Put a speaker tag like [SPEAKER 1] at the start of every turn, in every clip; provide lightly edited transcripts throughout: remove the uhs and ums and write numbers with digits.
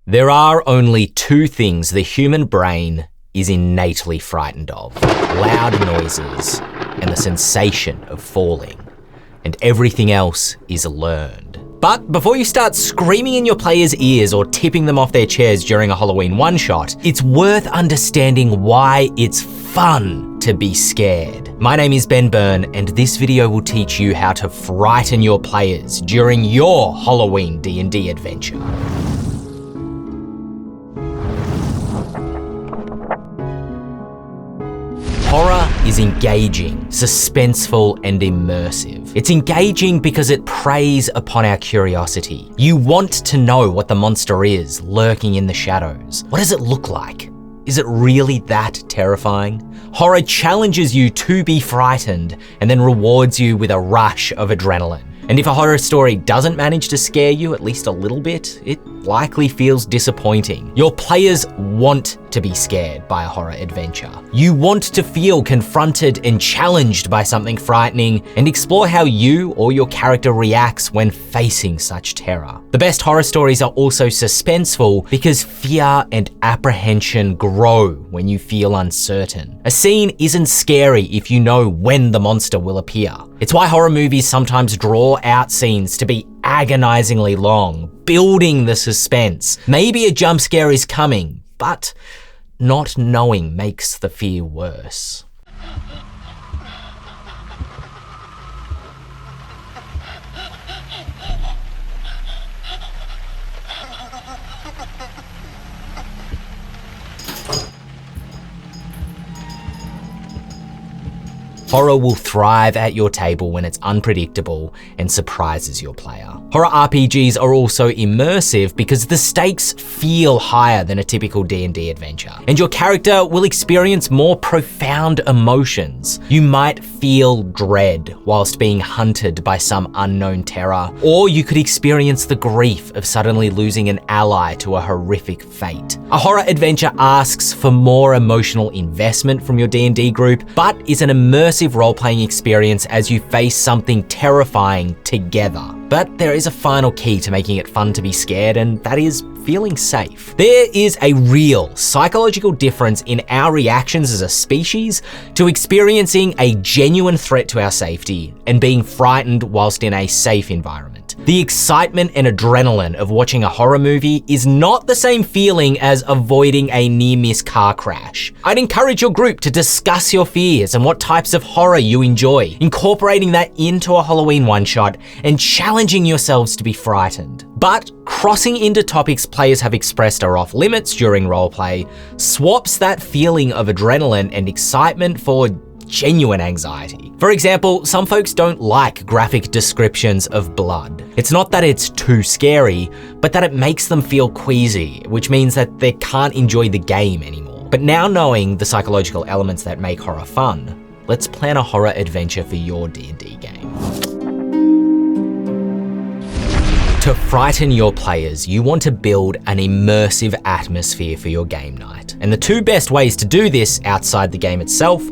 [SPEAKER 1] There are only two things the human brain is innately frightened of: loud noises and the sensation of falling. And everything else is learned. But before you start screaming in your players' ears or tipping them off their chairs during a Halloween one-shot, it's worth understanding why it's fun to be scared. My name is Ben Byrne, and this video will teach you how to frighten your players during your Halloween D&D adventure. Horror is engaging, suspenseful, and immersive. It's engaging because it preys upon our curiosity. You want to know what the monster is lurking in the shadows. What does it look like? Is it really that terrifying? Horror challenges you to be frightened and then rewards you with a rush of adrenaline. And if a horror story doesn't manage to scare you at least a little bit, it likely feels disappointing. Your players want to be scared by a horror adventure. You want to feel confronted and challenged by something frightening and explore how you or your character reacts when facing such terror. The best horror stories are also suspenseful because fear and apprehension grow when you feel uncertain. A scene isn't scary if you know when the monster will appear. It's why horror movies sometimes draw out scenes to be agonizingly long, building the suspense. Maybe a jump scare is coming, but not knowing makes the fear worse. Horror will thrive at your table when it's unpredictable and surprises your player. Horror RPGs are also immersive because the stakes feel higher than a typical D&D adventure, and your character will experience more profound emotions. You might feel dread whilst being hunted by some unknown terror, or you could experience the grief of suddenly losing an ally to a horrific fate. A horror adventure asks for more emotional investment from your D&D group, but is an immersive role-playing experience as you face something terrifying together. But there is a final key to making it fun to be scared, and that is feeling safe. There is a real psychological difference in our reactions as a species to experiencing a genuine threat to our safety and being frightened whilst in a safe environment. The excitement and adrenaline of watching a horror movie is not the same feeling as avoiding a near-miss car crash. I'd encourage your group to discuss your fears and what types of horror you enjoy, incorporating that into a Halloween one-shot and challenging yourselves to be frightened. But crossing into topics players have expressed are off limits during roleplay swaps that feeling of adrenaline and excitement for genuine anxiety. For example, some folks don't like graphic descriptions of blood. It's not that it's too scary, but that it makes them feel queasy, which means that they can't enjoy the game anymore. But now knowing the psychological elements that make horror fun, let's plan a horror adventure for your D&D game. To frighten your players, you want to build an immersive atmosphere for your game night. And the two best ways to do this outside the game itself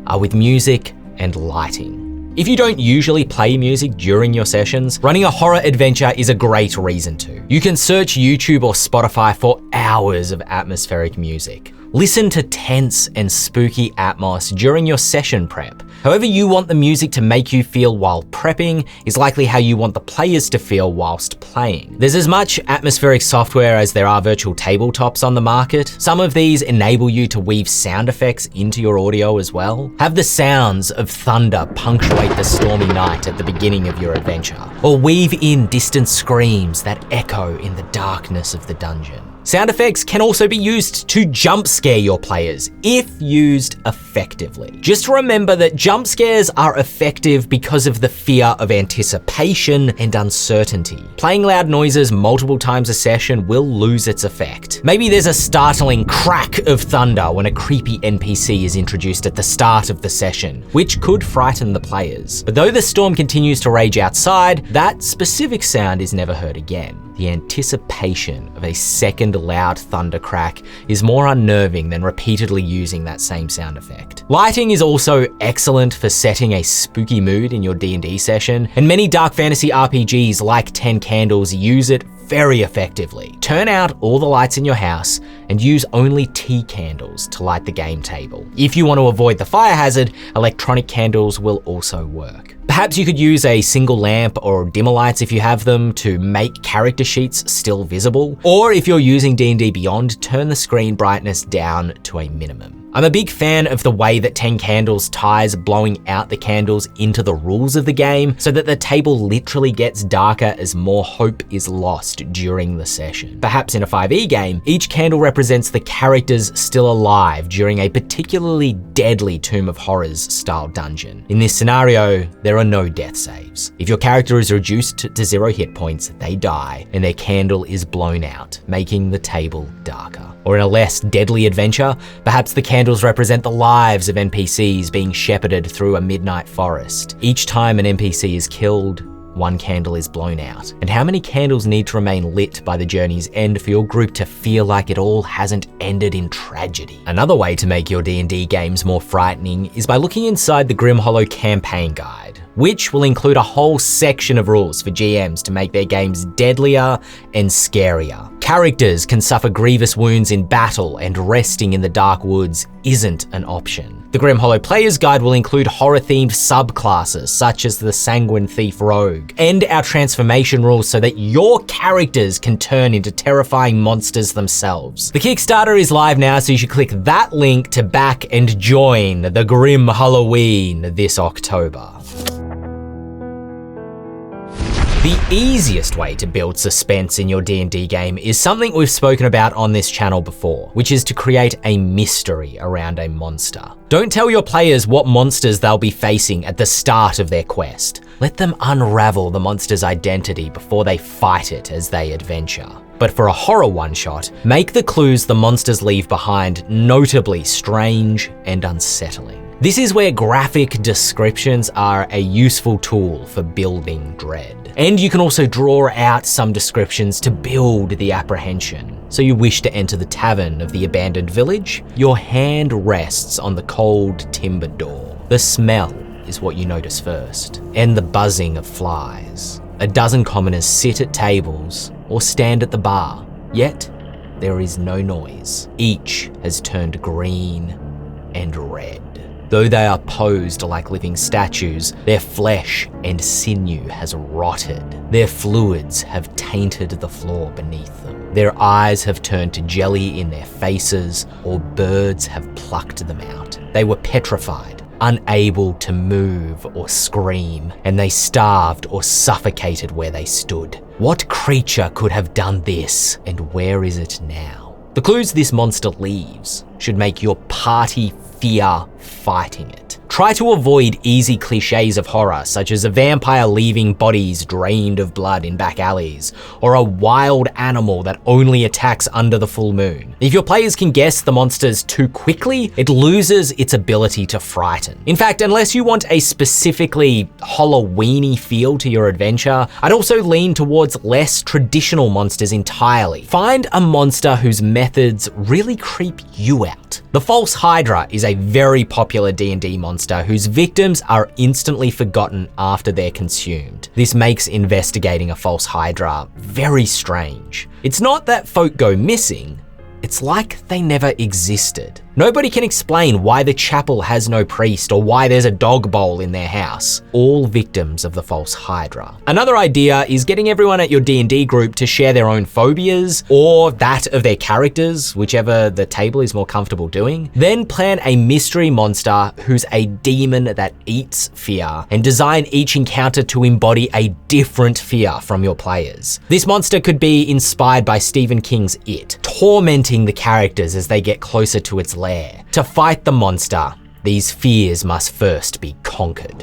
[SPEAKER 1] are with music and lighting. If you don't usually play music during your sessions, running a horror adventure is a great reason to. You can search YouTube or Spotify for hours of atmospheric music. Listen to tense and spooky atmos during your session prep. However you want the music to make you feel while prepping is likely how you want the players to feel whilst playing. There's as much atmospheric software as there are virtual tabletops on the market. Some of these enable you to weave sound effects into your audio as well. Have the sounds of thunder punctuate the stormy night at the beginning of your adventure, or weave in distant screams that echo in the darkness of the dungeon. Sound effects can also be used to jump scare your players if used effectively. Just remember that jump scares are effective because of the fear of anticipation and uncertainty. Playing loud noises multiple times a session will lose its effect. Maybe there's a startling crack of thunder when a creepy NPC is introduced at the start of the session, which could frighten the players. But though the storm continues to rage outside, that specific sound is never heard again. The anticipation of a second loud thunder crack is more unnerving than repeatedly using that same sound effect. Lighting is also excellent for setting a spooky mood in your D&D session, and many dark fantasy RPGs like 10 Candles use it very effectively. Turn out all the lights in your house and use only tea candles to light the game table. If you want to avoid the fire hazard, electronic candles will also work. Perhaps you could use a single lamp or dimmer lights if you have them to make character sheets still visible. Or if you're using D&D Beyond, turn the screen brightness down to a minimum. I'm a big fan of the way that 10 Candles ties blowing out the candles into the rules of the game so that the table literally gets darker as more hope is lost during the session. Perhaps in a 5e game, each candle represents the characters still alive during a particularly deadly Tomb of Horrors style dungeon. In this scenario, there are no death saves. If your character is reduced to 0 hit points, they die and their candle is blown out, making the table darker. Or in a less deadly adventure, perhaps the candles represent the lives of NPCs being shepherded through a midnight forest. Each time an NPC is killed, one candle is blown out. And how many candles need to remain lit by the journey's end for your group to feel like it all hasn't ended in tragedy? Another way to make your D&D games more frightening is by looking inside the Grim Hollow campaign guide, which will include a whole section of rules for GMs to make their games deadlier and scarier. Characters can suffer grievous wounds in battle, and resting in the dark woods isn't an option. The Grim Hollow Player's Guide will include horror-themed subclasses such as the Sanguine Thief Rogue, and our transformation rules so that your characters can turn into terrifying monsters themselves. The Kickstarter is live now, so you should click that link to back and join the Grim Halloween this October. The easiest way to build suspense in your D&D game is something we've spoken about on this channel before, which is to create a mystery around a monster. Don't tell your players what monsters they'll be facing at the start of their quest. Let them unravel the monster's identity before they fight it as they adventure. But for a horror one-shot, make the clues the monsters leave behind notably strange and unsettling. This is where graphic descriptions are a useful tool for building dread. And you can also draw out some descriptions to build the apprehension. So you wish to enter the tavern of the abandoned village? Your hand rests on the cold timber door. The smell is what you notice first, and the buzzing of flies. A dozen commoners sit at tables or stand at the bar, yet there is no noise. Each has turned green and red. Though they are posed like living statues, their flesh and sinew has rotted. Their fluids have tainted the floor beneath them. Their eyes have turned to jelly in their faces, or birds have plucked them out. They were petrified, unable to move or scream, and they starved or suffocated where they stood. What creature could have done this, and where is it now? The clues this monster leaves should make your party fear fighting it. Try to avoid easy cliches of horror, such as a vampire leaving bodies drained of blood in back alleys, or a wild animal that only attacks under the full moon. If your players can guess the monsters too quickly, it loses its ability to frighten. In fact, unless you want a specifically Halloween-y feel to your adventure, I'd also lean towards less traditional monsters entirely. Find a monster whose methods really creep you out. The False Hydra is a very popular D&D monster whose victims are instantly forgotten after they're consumed. This makes investigating a False Hydra very strange. It's not that folk go missing, it's like they never existed. Nobody can explain why the chapel has no priest or why there's a dog bowl in their house. All victims of the False Hydra. Another idea is getting everyone at your D&D group to share their own phobias or that of their characters, whichever the table is more comfortable doing. Then plan a mystery monster who's a demon that eats fear, and design each encounter to embody a different fear from your players. This monster could be inspired by Stephen King's It, tormenting the characters as they get closer to its lair. To fight the monster, these fears must first be conquered.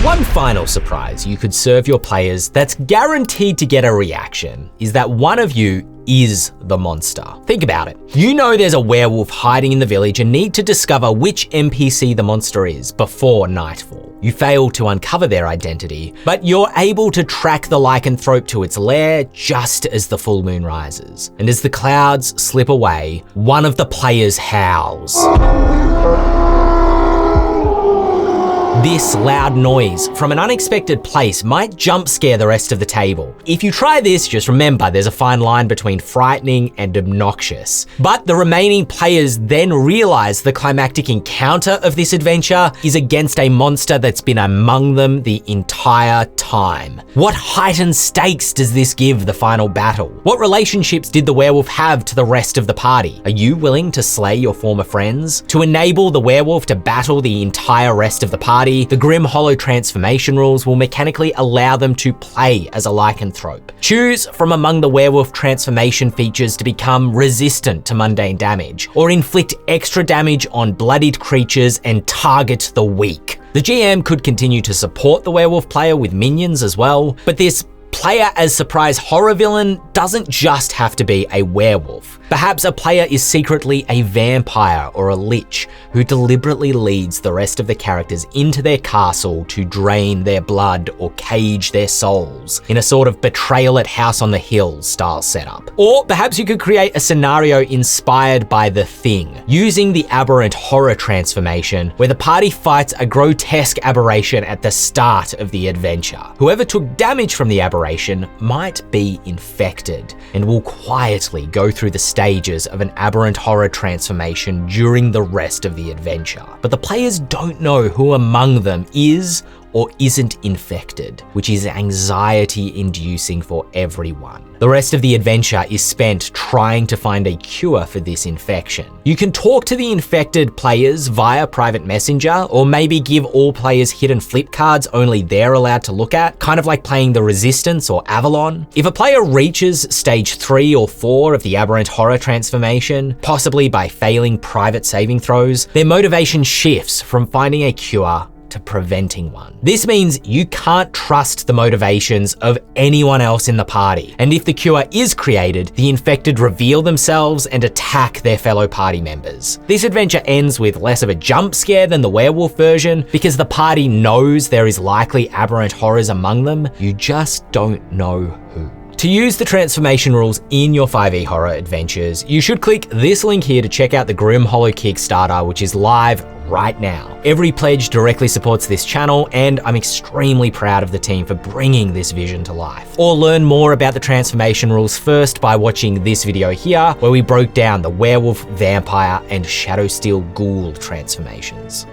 [SPEAKER 1] One final surprise you could serve your players that's guaranteed to get a reaction is that one of you is the monster. Think about it. You know there's a werewolf hiding in the village and need to discover which NPC the monster is before nightfall. You fail to uncover their identity, but you're able to track the lycanthrope to its lair just as the full moon rises. And as the clouds slip away, one of the players howls. This loud noise from an unexpected place might jump scare the rest of the table. If you try this, just remember there's a fine line between frightening and obnoxious. But the remaining players then realize the climactic encounter of this adventure is against a monster that's been among them the entire time. What heightened stakes does this give the final battle? What relationships did the werewolf have to the rest of the party? Are you willing to slay your former friends? To enable the werewolf to battle the entire rest of the party, the Grim Hollow transformation rules will mechanically allow them to play as a lycanthrope. Choose from among the werewolf transformation features to become resistant to mundane damage, or inflict extra damage on bloodied creatures and target the weak. The GM could continue to support the werewolf player with minions as well, but this player as surprise horror villain doesn't just have to be a werewolf. Perhaps a player is secretly a vampire or a lich who deliberately leads the rest of the characters into their castle to drain their blood or cage their souls in a sort of Betrayal at House on the Hill style setup. Or perhaps you could create a scenario inspired by The Thing, using the aberrant horror transformation where the party fights a grotesque aberration at the start of the adventure. Whoever took damage from the aberration might be infected and will quietly go through the stages of an aberrant horror transformation during the rest of the adventure. But the players don't know who among them is or isn't infected, which is anxiety-inducing for everyone. The rest of the adventure is spent trying to find a cure for this infection. You can talk to the infected players via private messenger, or maybe give all players hidden flip cards only they're allowed to look at, kind of like playing the Resistance or Avalon. If a player reaches stage 3 or 4 of the aberrant horror transformation, possibly by failing private saving throws, their motivation shifts from finding a cure to preventing one. This means you can't trust the motivations of anyone else in the party, and if the cure is created, the infected reveal themselves and attack their fellow party members. This adventure ends with less of a jump scare than the werewolf version because the party knows there is likely aberrant horrors among them, you just don't know who. To use the transformation rules in your 5e horror adventures, you should click this link here to check out the Grim Hollow Kickstarter, which is live right now. Every pledge directly supports this channel, and I'm extremely proud of the team for bringing this vision to life. Or learn more about the transformation rules first by watching this video here, where we broke down the werewolf, vampire, and Shadowsteel ghoul transformations.